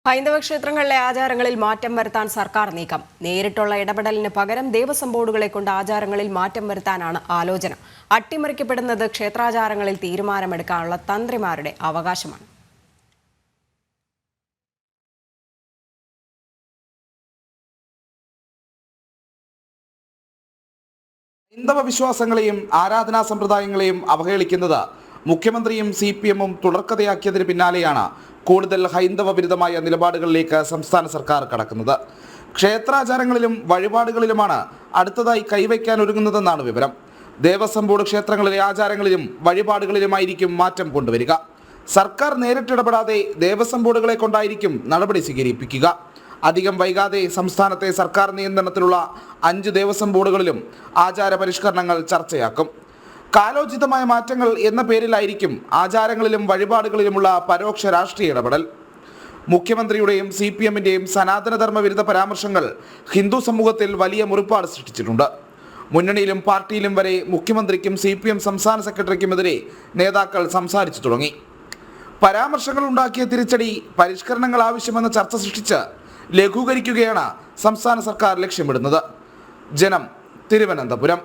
ഹൈന്ദവ ക്ഷേത്രങ്ങളിലെ ആചാരങ്ങളിൽ മാറ്റം വരുത്താൻ സർക്കാർ നീക്കം. നേരിട്ടുള്ള ഇടപെടലിന് പകരം ദേവസ്വം ബോർഡുകളെ കൊണ്ട് ആചാരങ്ങളിൽ മാറ്റം വരുത്താനാണ് ആലോചന. അട്ടിമറിക്കപ്പെടുന്നത് ക്ഷേത്രാചാരങ്ങളിൽ തീരുമാനമെടുക്കാനുള്ള തന്ത്രിമാരുടെ അവകാശമാണ്. ഹൈന്ദവ വിശ്വാസങ്ങളെയും ആരാധനാ സമ്പ്രദായങ്ങളെയും അവഹേളിക്കുന്നത് മുഖ്യമന്ത്രിയും CPM-ഉം തുടർക്കഥയാക്കിയതിന് പിന്നാലെയാണ് കൂടുതൽ ഹൈന്ദവ വിരുദ്ധമായ നിലപാടുകളിലേക്ക് സംസ്ഥാന സർക്കാർ കടക്കുന്നത്. ക്ഷേത്രാചാരങ്ങളിലും വഴിപാടുകളിലുമാണ് അടുത്തതായി കൈവയ്ക്കാൻ ഒരുങ്ങുന്നതെന്നാണ് വിവരം. ദേവസ്വം ബോർഡ് ക്ഷേത്രങ്ങളിലെ ആചാരങ്ങളിലും വഴിപാടുകളിലുമായിരിക്കും മാറ്റം കൊണ്ടുവരിക. സർക്കാർ നേരിട്ടിടപെടാതെ ദേവസ്വം ബോർഡുകളെ കൊണ്ടായിരിക്കും നടപടി സ്വീകരിപ്പിക്കുക. അധികം വൈകാതെ സംസ്ഥാനത്തെ സർക്കാർ നിയന്ത്രണത്തിലുള്ള 5 ദേവസ്വം ബോർഡുകളിലും ആചാര പരിഷ്കരണങ്ങൾ ചർച്ചയാക്കും. കാലോചിതമായ മാറ്റങ്ങൾ എന്ന പേരിലായിരിക്കും ആചാരങ്ങളിലും വഴിപാടുകളിലുമുള്ള പരോക്ഷ രാഷ്ട്രീയ ഇടപെടൽ. മുഖ്യമന്ത്രിയുടെയും CPM-ന്റെയും സനാതനധർമ്മ വിരുദ്ധ പരാമർശങ്ങൾ ഹിന്ദു സമൂഹത്തിൽ വലിയ മുറിപ്പാട് സൃഷ്ടിച്ചിട്ടുണ്ട്. മുന്നണിയിലും പാർട്ടിയിലും വരെ മുഖ്യമന്ത്രിക്കും CPM സംസ്ഥാന സെക്രട്ടറിക്കുമെതിരെ നേതാക്കൾ സംസാരിച്ചു തുടങ്ങി. പരാമർശങ്ങൾ ഉണ്ടാക്കിയ തിരിച്ചടി പരിഷ്കരണങ്ങൾ ആവശ്യമെന്ന ചർച്ച സൃഷ്ടിച്ച് ലഘൂകരിക്കുകയാണ് സംസ്ഥാന സർക്കാർ ലക്ഷ്യമിടുന്നത്. ജനം, തിരുവനന്തപുരം.